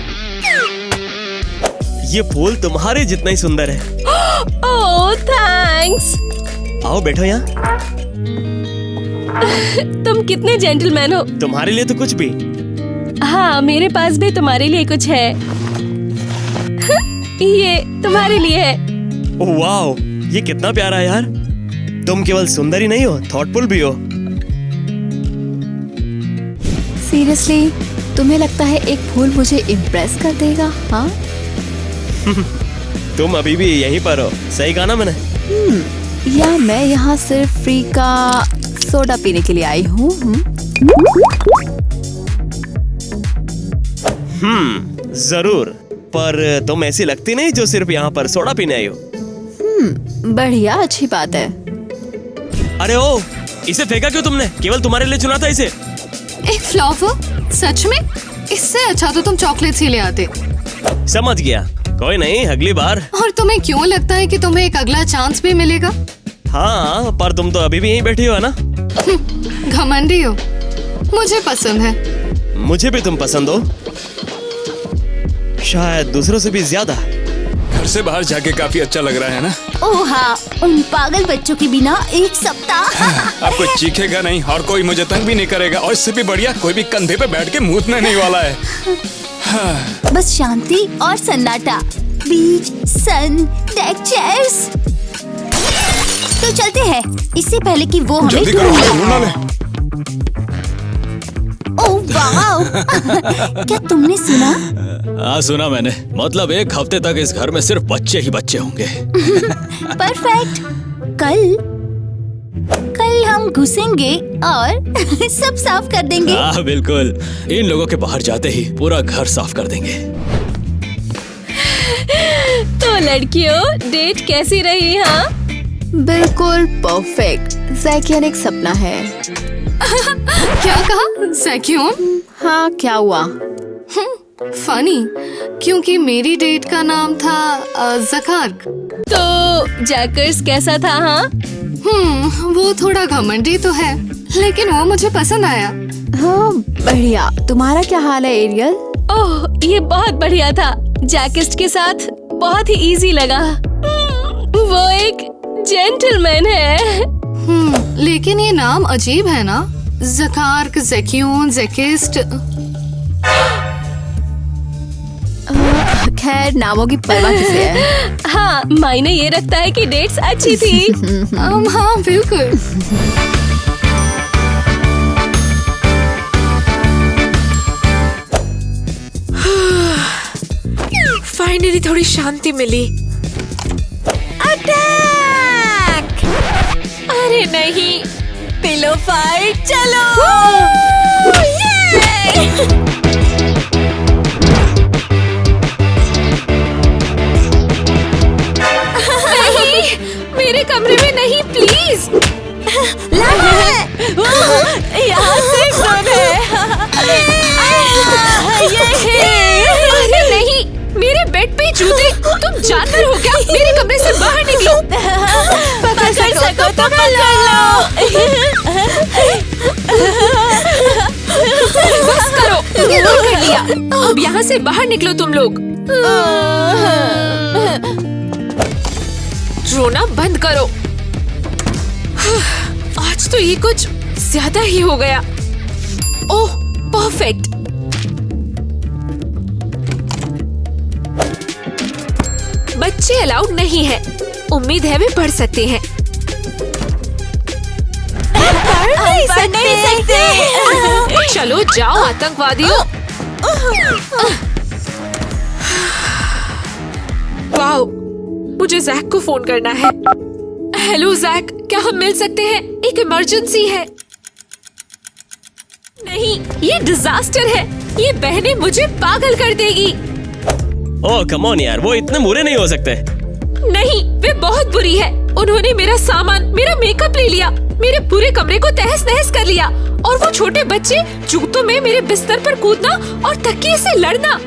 ये फूल तुम्हारे जितना ही सुंदर है। ओह थैंक्स। आओ बैठो यहाँ। तुम कितने जेंटलमैन हो। तुम्हारे लिए तो कुछ भी। हाँ, मेरे पास भी तुम्हारे लिए कुछ है। ये तुम्हारे लिए है। ओह वाओ, ये कितना प्यारा है यार। तुम केवल सुंदर ही नहीं हो, थॉटफुल भी हो। सीरियसली, तुम्हें लगता है एक फूल मुझे इम्प्रेस कर देगा? हाँ। तुम अभी भी यहीं पर हो, सही कहा ना मैंने? या मैं यहाँ सिर्फ फ्री का सोडा पीने के लिए आई हूँ? जरूर, पर तुम ऐसी लगती नहीं जो सिर्फ यहाँ पर सोडा पीने आई हो। बढ़िया, अच्छी बात है। अरे ओ, इसे फेंका क्यों तुमने? केवल तुम्हारे लिए चुना था इसे। एक फ्लावर? सच में? इससे अच्छा तो तुम चॉकलेट्स ही ले आते। समझ गया, कोई नहीं, अगली बार। और तुम्हें क्यों लगता है कि तुम्हें एक अगला चांस भी मिलेगा? हाँ, पर तुम तो अभी भी यहीं बैठी हो ना। घमंडी हो। मुझे पसंद है। मुझे भी तुम पसंद हो, शायद दूसरों से भी ज्यादा। घर से बाहर जाके काफी अच्छा लग रहा है ना? ओह हाँ, उन पागल बच्चों के बिना एक सप्ताह। अब कोई चीखेगा नहीं और कोई मुझे तंग भी नहीं करेगा, और इससे भी बढ़िया कोई भी कंधे पे बैठ के मूतने नहीं वाला है। हाँ। बस शांति और सन्नाटा, बीच, सन, डेक चेयर्स। तो चलते हैं, इससे पहले कि वो हमें जल्दी ढूंढ करो, ले। ढूंढ ले। ओह वाओ, क्या तुमने सुना? हाँ सुना मैंने। मतलब एक हफ्ते तक इस घर में सिर्फ बच्चे ही बच्चे होंगे। परफेक्ट। कल हम घुसेंगे और सब साफ कर देंगे। हाँ बिल्कुल, इन लोगों के बाहर जाते ही पूरा घर साफ कर देंगे। तो लड़कियों, डेट कैसी रही? हाँ बिल्कुल परफेक्ट। जैकियन एक सपना है। क्या कहा? जैक्यून? हाँ, क्या हुआ? फनी, क्योंकि मेरी डेट का नाम था जकार्क। तो जैकर्स कैसा था? हाँ वो थोड़ा घमंडी तो है, लेकिन वो मुझे पसंद आया। हाँ बढ़िया। तुम्हारा क्या हाल है एरियल? ओह, ये बहुत बढ़िया था। जैकिस्ट के साथ बहुत ही इजी लगा। वो एक जेंटलमैन है। लेकिन ये नाम अजीब है ना? जकार्क, जैक्यून, जैकिस्ट। खैर, नामों की परवाह किसे है? हाँ, मायने ये रखता है कि डेट्स अच्छी थी। हाँ बिल्कुल। फाइनली थोड़ी शांति मिली। अटैक! अरे नहीं, पाइलो फाइट चलो। नहीं, मेरे कमरे में नहीं प्लीज। यहाँ से कौन है? अरे नहीं, मेरे बेड पे जूते। तुम जानवर हो क्या? मेरे कमरे से बाहर निकलो। पकड़ सको तो पकड़ लो। बस करो, कर लिया। अब यहाँ से बाहर निकलो तुम लोग। रोना बंद करो। आज तो ये कुछ ज्यादा ही हो गया। ओह परफेक्ट। बच्चे अलाउड नहीं है। उम्मीद है वे पढ़ सकते हैं। पढ़ नहीं सकते। चलो जाओ आतंकवादियों। वाओ, मुझे जैक को फोन करना है। हेलो जैक, क्या हम मिल सकते हैं? एक इमरजेंसी है। नहीं, ये डिजास्टर है। ये बहनें मुझे पागल कर देगी। ओह कम ऑन यार, वो इतने बुरे नहीं हो सकते। नहीं, वे बहुत बुरी है। उन्होंने मेरा सामान, मेरा मेकअप ले लिया, मेरे पूरे कमरे को तहस नहस कर लिया। और वो छोटे बच्चे जूतों में मेरे बिस्तर पर कूदना और तकिए से लड़ना।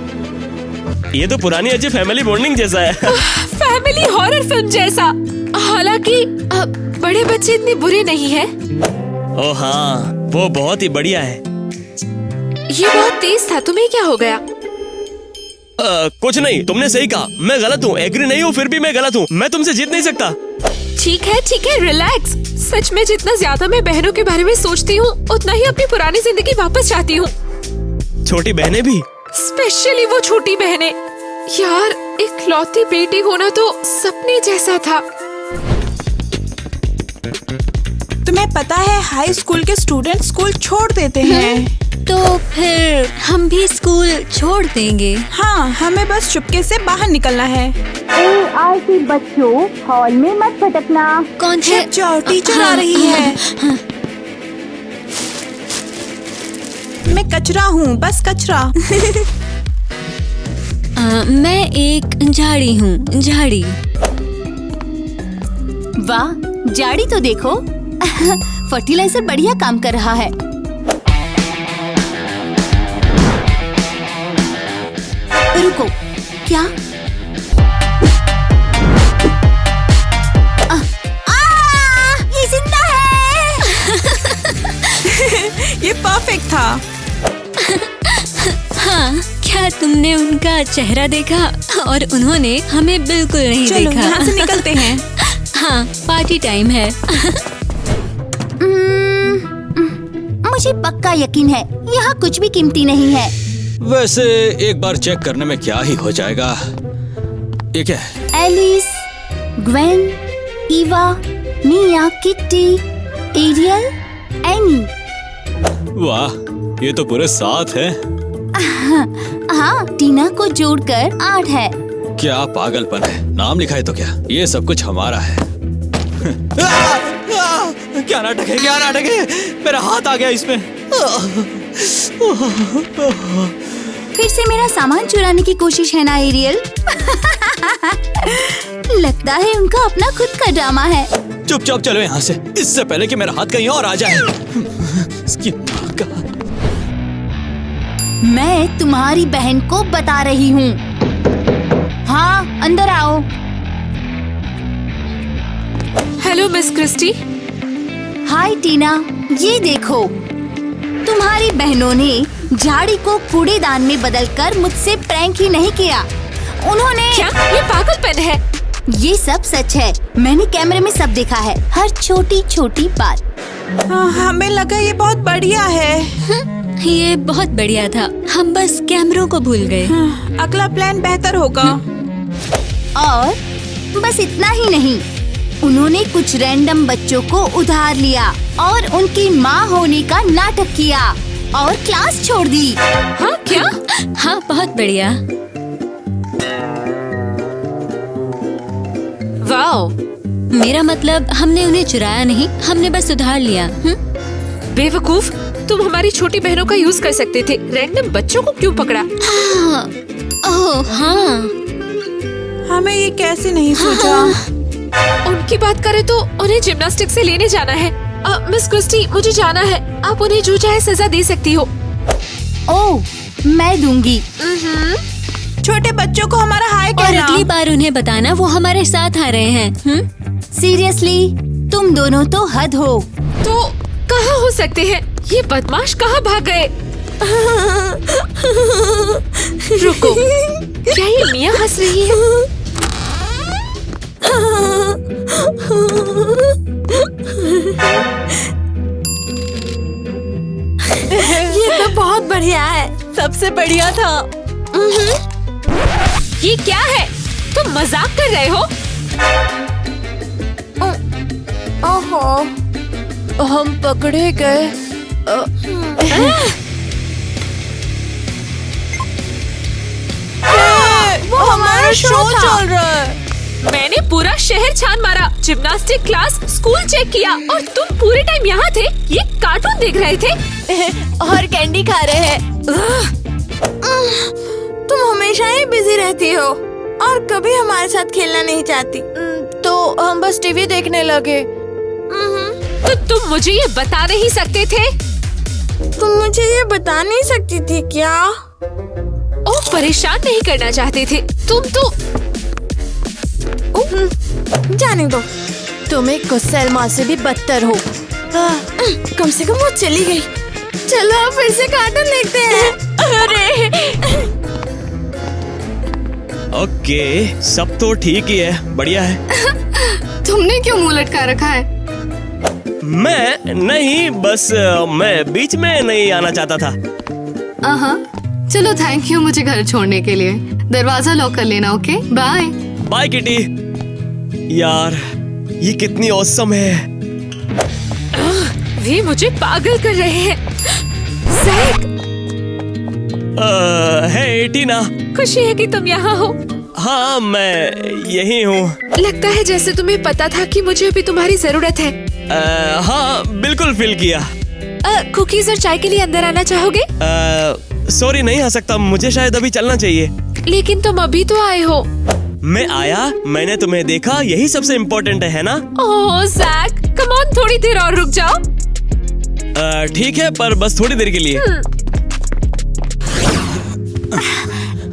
ये तो पुरानी अच्छी फैमिली बॉन्डिंग जैसा है। फैमिली हॉरर फिल्म जैसा। हालांकि बड़े बच्चे इतने बुरे नहीं हैं। ओह हाँ, वो बहुत ही बढ़िया है। ये बहुत तेज था। तुम्हें क्या हो गया? कुछ नहीं, तुमने सही कहा। मैं गलत हूँ, एग्री नहीं हूँ, फिर भी मैं गलत हूँ। मैं तुमसे जीत नहीं सकता। ठीक है, रिलैक्स। सच में जितना ज्यादा मैं बहनों के बारे में सोचती हूँ, उतना ही अपनी पुरानी जिंदगी वापस चाहती हूँ। छोटी बहनें भी? स्पेशली वो छोटी बहनें। यार, इकलौती बेटी होना तो सपने जैसा था। तुम्हें पता है हाई स्कूल के स्टूडेंट स्कूल छोड़ देते हैं। तो फिर हम भी स्कूल छोड़ देंगे। हाँ, हमें बस चुपके से बाहर निकलना है। आरती बच्चों, हॉल में मत भटकना। कौन है? जाओ, टीचर आ रही है। मैं कचरा हूँ, बस कचरा। मैं एक झाड़ी हूँ, झाड़ी। वाह, झाड़ी तो देखो। फर्टिलाइजर बढ़िया काम कर रहा है। रुको, क्या? ये जिंदा है। ये परफेक्ट था। हाँ, क्या तुमने उनका चेहरा देखा? और उन्होंने हमें बिल्कुल नहीं चलो, देखा। यहाँ से निकलते हैं। हाँ, पार्टी टाइम है। मुझे पक्का यकीन है यहाँ कुछ भी कीमती नहीं है। वैसे एक बार चेक करने में क्या ही हो जाएगा। ये क्या है? एलिस, ग्वेन, ईवा, मिया, किट्टी, एरियल, एनी। वाह, ये तो पूरे 7 हैं। हाँ, टीना को जोड़कर 8 है। क्या पागलपन है। नाम लिखा है तो क्या? ये सब कुछ हमारा है। क्या नाटक है, क्या नाटक है। मेरा हाथ आ गया इसमें। फिर से मेरा सामान चुराने की कोशिश है ना एरियल? लगता है उनका अपना खुद का ड्रामा है। चुपचाप चलो यहाँ से, इससे पहले कि मेरा हाथ कहीं और आ जाए। इसकी माँ का। मैं तुम्हारी बहन को बता रही हूँ। हाँ, अंदर आओ। Hello Miss Christie. Hi Tina, ये देखो, तुम्हारी बहनों ने झाड़ी को कूड़ेदान में बदलकर मुझसे प्रैंक ही नहीं किया। उन्होंने क्या? ये पागलपन है। ये सब सच है। मैंने कैमरे में सब देखा है, हर छोटी छोटी बात। हमें लगा ये बहुत बढ़िया है। ये बहुत बढ़िया था, हम बस कैमरों को भूल गए। अगला प्लान बेहतर होगा। और बस इतना ही नहीं, उन्होंने कुछ रैंडम बच्चों को उधार लिया और उनकी माँ होने का नाटक किया और क्लास छोड़ दी। हाँ क्या? हाँ, बहुत बढ़िया। वाओ। मेरा मतलब हमने उन्हें चुराया नहीं, हमने बस उधार लिया। बेवकूफ, तुम हमारी छोटी बहनों का यूज कर सकते थे, रैंडम बच्चों को क्यों पकड़ा? ओह हाँ, हमें ये कैसे नहीं सोचा। उनकी बात करें तो उन्हें जिम्नास्टिक से लेने जाना है। मिस क्रिस्टी, मुझे जाना है। आप उन्हें जो चाहे सजा दे सकती हो। ओह, मैं दूंगी। छोटे बच्चों को हमारा हाय और कहना। अगली बार उन्हें बताना वो हमारे साथ आ रहे हैं। सीरियसली, तुम दोनों तो हद हो। तो कहाँ हो सकते हैं? ये बदमाश कहाँ भाग गए? रुको, क्या ये मिया हंस रही है? ये तो बहुत बढ़िया है, सबसे बढ़िया था। ये क्या है? तुम मजाक कर रहे हो? ओहो, हम पकड़े गए। वो हमारा शो चल रहा है। मैंने पूरा शहर छान मारा, जिम्नास्टिक क्लास, स्कूल चेक किया, और तुम पूरे टाइम यहाँ थे, ये कार्टून देख रहे थे और कैंडी खा रहे हैं। तुम हमेशा ही बिजी रहती हो और कभी हमारे साथ खेलना नहीं चाहती। तो हम बस टीवी देखने लगे। तो तुम मुझे ये बता नहीं सकते थे? तुम मुझे ये बता नहीं सकती थी क्या? ओह, परेशान नहीं करना चाहते थे तुम तो। जाने दो, तुम एक गुस्सेल माँ से भी बदतर हो। कम से कम वो चली गई। चलो फिर से कार्टून देखते हैं। अरे ओके, सब तो ठीक ही है, बढ़िया है। तुमने क्यों मुंह लटका रखा है? मैं नहीं, बस मैं बीच में नहीं आना चाहता था। चलो थैंक यू मुझे घर छोड़ने के लिए। दरवाजा लॉक कर लेना। Okay, bye. Bye Kitty. यार ये कितनी औसम है। वे मुझे पागल कर रहे हैं। जैक, है टीना, खुशी है कि तुम यहाँ हो। हाँ, मैं यही हूँ। लगता है जैसे तुम्हें पता था कि मुझे अभी तुम्हारी जरूरत है। हाँ, बिल्कुल फील किया। कुकीज और चाय के लिए अंदर आना चाहोगे? सॉरी, नहीं आ सकता, मुझे शायद अभी चलना चाहिए। लेकिन तुम अभी तो आए हो। मैं आया, मैंने तुम्हें देखा, यही सबसे इम्पोर्टेंट है ना? ओह जैक, कम ऑन, थोड़ी देर और रुक जाओ। ठीक है, पर बस थोड़ी देर के लिए।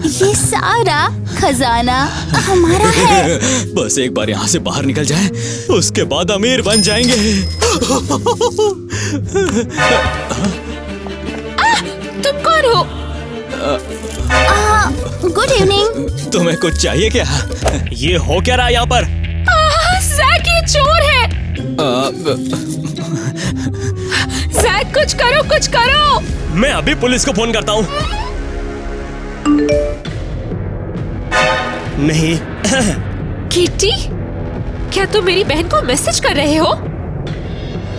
ये सारा खजाना हमारा है। बस एक बार यहाँ से बाहर निकल जाए, उसके बाद अमीर बन जाएंगे। तुम कौन हो? Good evening. तुम्हें कुछ चाहिए क्या? ये हो क्या रहा यहाँ पर? जैक, ये चोर है। जैक, कुछ करो, कुछ करो। मैं अभी पुलिस को फोन करता हूँ। नहीं। किटी, क्या तुम मेरी बहन को मैसेज कर रहे हो?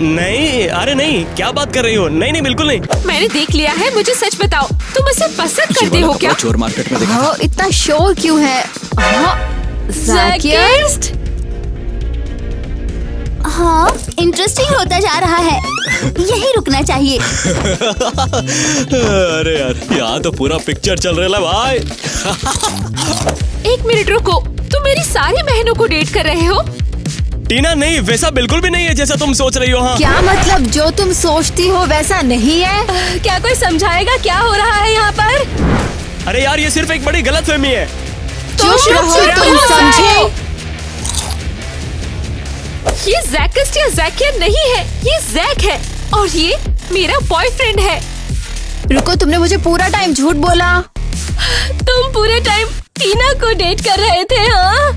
नहीं, अरे नहीं, क्या बात कर रही हो? नहीं नहीं, बिल्कुल नहीं। मैंने देख लिया है, मुझे सच बताओ, तुम उसे पसंद करते हो क्या? चोर मार्केट में देखा। इतना शोर क्यों है? जैकिस्ट? हाँ, इंटरेस्टिंग होता जा रहा है। यही रुकना चाहिए। अरे यार, यहाँ तो पूरा पिक्चर चल रहा है भाई। एक मिनट रुको, तुम मेरी सारी बहनों को डेट कर रहे हो? टीना, नहीं, वैसा बिल्कुल भी नहीं है जैसा तुम सोच रही हो। हाँ, क्या मतलब जो तुम सोचती हो वैसा नहीं है? क्या कोई समझाएगा क्या हो रहा है यहाँ पर? अरे यार, ये सिर्फ एक बड़ी गलतफहमी है। चुप रहो, तुम समझे? ये जैकिस्ट या जैकियन नहीं है, ये जैक है, और ये मेरा बॉयफ्रेंड है। रुको, तुमने मुझे पूरा टाइम झूठ बोला। तुम पूरे टाइम टीना को डेट कर रहे थे? हाँ?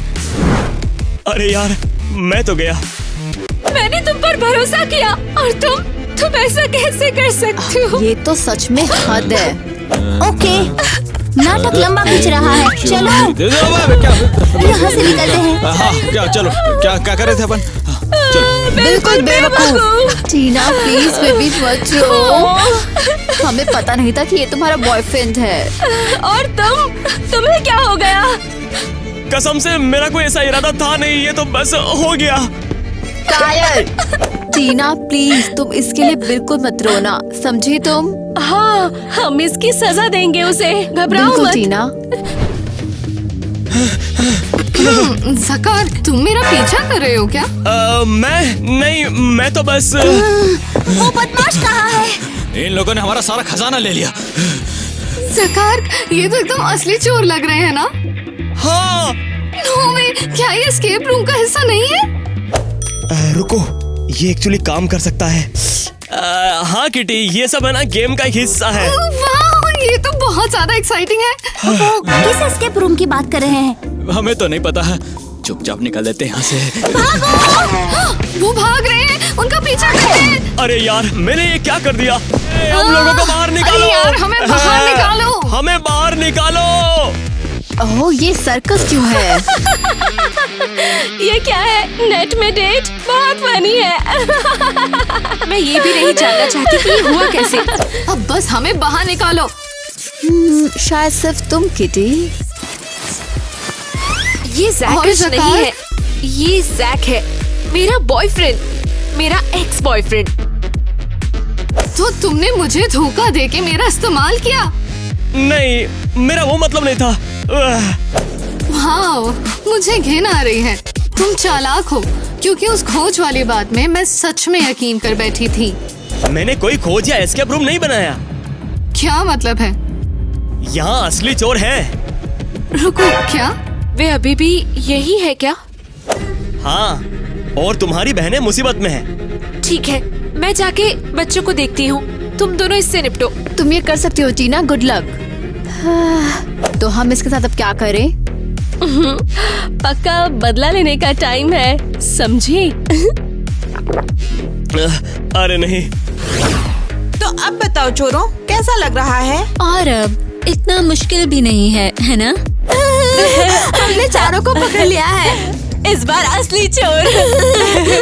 अरे यार, मैं तो गया। मैंने तुम पर भरोसा किया, और तुम ऐसा कैसे कर सकते हो? ये तो सच में हद है। ओके, नाटक लंबा खींच रहा है। चलो यहाँ से निकलते हैं। हाँ, क्या, चलो, क्या कर रहे थे अपन? चलो। बिल्कुल बेवकूफ। टीना प्लीज बेबी मत रो। हमें पता नहीं था कि ये तुम्हारा बॉयफ्रेंड है। और तुम्हें क्या हो गया? कसम से मेरा कोई ऐसा इरादा था नहीं, ये तो बस हो गया। कायर। टीना प्लीज तुम इसके लिए बिल्कुल मत रोना, समझी तुम? हाँ, हम इसकी सजा देंगे उसे, घबराओ बिल्कुल मत। टीना। ज़कार, तुम मेरा पीछा कर रहे हो क्या? मैं तो बस वो बदमाश कहाँ है? इन लोगों ने हमारा सारा खजाना ले लिया। ज़कार, ये तो एकदम असली चोर लग रहे हैं ना? हाँ। नो वे, क्या ये एस्केप रूम का हिस्सा नहीं है? रुको, ये एक्चुअली काम कर सकता है। हाँ किटी, ये सब है ना गेम का एक हिस्सा है। वाह, ये तो बहुत ज्यादा एक्साइटिंग है। वो किस एस्केप रूम की बात कर रहे हैं? हमें तो नहीं पता है, चुपचाप निकल लेते हैं यहाँ से। वो भाग रहे हैं, उनका पीछा करते हैं। अरे यार, मैंने ये क्या कर दिया? हम लोगों को बाहर निकालो। अरे यार, हमें बाहर निकालो। हमें बाहर निकालो। ओह, ये सर्कस क्यों है? ये क्या है? नेट में डेट? बहुत फनी है। मैं ये भी नहीं जानना चाहती कि ये हुआ कैसे। अब बस हमें बाहर निकालो। शायद सिर्फ तुम किटी। ये जैकश नहीं है, ये जैक है, मेरा बॉयफ्रेंड, मेरा एक्स बॉयफ्रेंड। तो तुमने मुझे धोखा देके मेरा इस्तेमाल किया? नहीं, मेरा वो मतलब नहीं था। वाह, मुझे घिन आ रही है। तुम चालाक हो, क्योंकि उस खोज वाली बात में मैं सच में यकीन कर बैठी थी। मैंने कोई खोज या एस्केप रूम नहीं बनाया। क्या मतलब है? यहाँ असली चोर है। रुको, क्या? वे अभी भी यही है क्या? हाँ, और तुम्हारी बहनें मुसीबत में है। ठीक है, मैं जाके बच्चों को देखती हूँ, तुम दोनों इससे निपटो। तुम ये कर सकती हो टीना, गुड लक। तो हम इसके साथ अब क्या करें? पक्का बदला लेने का टाइम है, समझी? अरे नहीं। तो अब बताओ चोरों, कैसा लग रहा है? और अब इतना मुश्किल भी नहीं है ना? हमने चारों को पकड़ लिया है, इस बार असली चोर।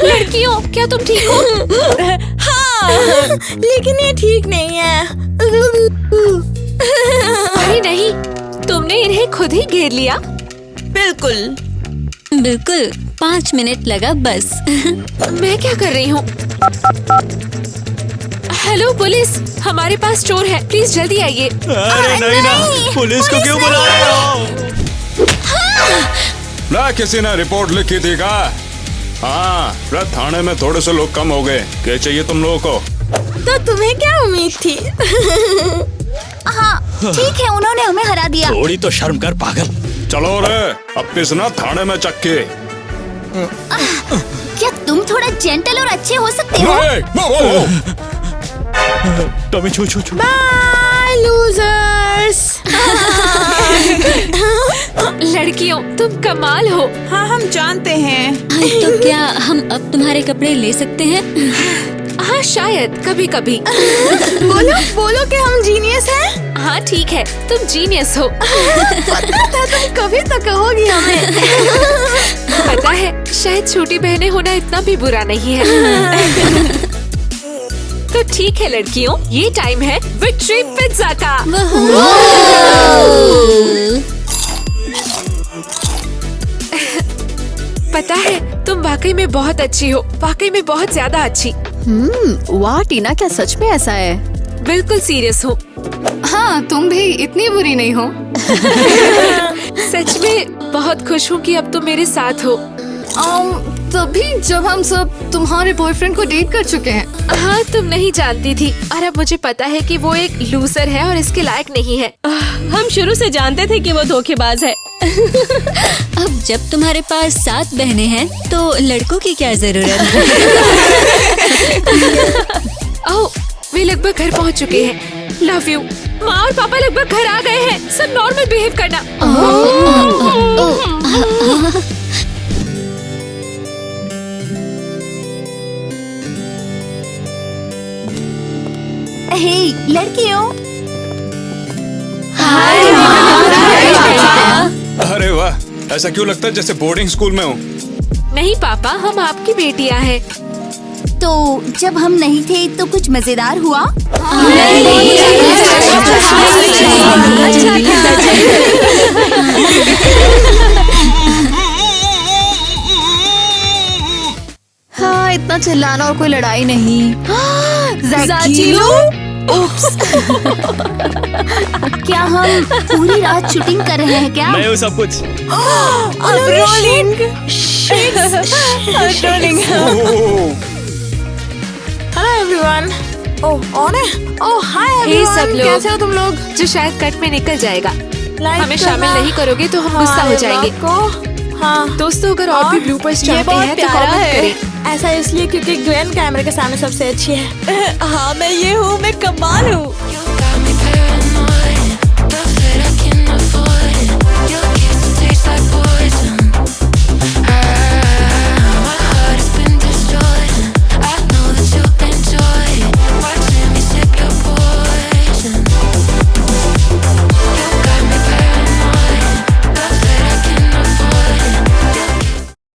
लड़कियों, क्या तुम ठीक हो? हाँ, लेकिन ये ठीक नहीं है। अरे नहीं, तुमने इन्हें खुद ही घेर लिया। बिल्कुल। 5 मिनट लगा बस। मैं क्या कर रही हूँ? हेलो पुलिस, हमारे पास चोर है, प्लीज जल्दी आइए। अरे नहीं ना, पुलिस को क्यों बुला रहे हो? ना किसी ने रिपोर्ट लिखी थी का? हाँ, थाने में थोड़े से लोग कम हो गए। क्या चाहिए तुम लोगों को? तो तुम्हें क्या उम्मीद थी? हाँ, ठीक है, उन्होंने हमें हरा दिया। थोड़ी तो शर्म कर पागल। चलो रे, अब पिसना थाने में चक्के। क्या तुम थोड़ा जेंटल और अच्छे हो सकते हो? टॉमी, छू। Bye losers. लड़कियों, तुम कमाल हो। हाँ, हम जानते हैं। तो क्या हम अब तुम्हारे कपड़े ले सकते हैं? हाँ, शायद कभी कभी। बोलो कि हम जीनियस हैं। हाँ ठीक है, तुम जीनियस हो। पता था तुम कभी तो कहोगी हमें। पता है, शायद छोटी बहनें होना इतना भी बुरा नहीं है। तो ठीक है लड़कियों, ये टाइम है विक्ट्री पिज्जा का। पता है, तुम वाकई में बहुत अच्छी हो, वाकई में बहुत ज्यादा अच्छी। वाह टीना, क्या सच में ऐसा है? बिल्कुल सीरियस हूँ। हाँ, तुम भी इतनी बुरी नहीं हो। सच में बहुत खुश हूँ कि अब तुम मेरे साथ हो। तभी जब हम सब तुम्हारे बॉयफ्रेंड को डेट कर चुके हैं। हाँ, तुम नहीं जानती थी, और अब मुझे पता है कि वो एक लूजर है और इसके लायक नहीं है। हम शुरू से जानते थे कि वो धोखेबाज है। अब जब तुम्हारे पास 7 बहनें हैं तो लड़कों की क्या जरूरत है? ओह, वे लगभग घर पहुंच चुके हैं। Love you. माँ और पापा लगभग घर आ गए हैं। सब नॉर्मल बिहेव करना। हे लड़कियों। अरे वाह, ऐसा क्यों लगता है जैसे बोर्डिंग स्कूल में हूँ? नहीं पापा, हम आपकी बेटियां हैं। तो जब हम नहीं थे तो कुछ मजेदार हुआ? हाँ, इतना चिल्लाना और कोई लड़ाई नहीं। ज़ाचिलो? क्या हम पूरी रात शूटिंग कर रहे हैं क्या? मैं हूँ सब कुछ। Rolling rolling. Hello everyone. Oh on है। ओह हाय हे एवरीवन, सब लोग, कैसे हो तुम लोग? जो शायद कट में निकल जाएगा। लाइक हमें शामिल करना। नहीं करोगे तो हम गुस्सा हो जाएंगे। हाँ दोस्तों, अगर और भी ब्लूपर्स ये चाहते बहुत हैं तो प्यारा कमेंट है। करें। ऐसा इसलिए क्योंकि ग्वेन कैमरे के सामने सबसे अच्छी है। हाँ मैं ये हूँ, मैं कमाल हूँ।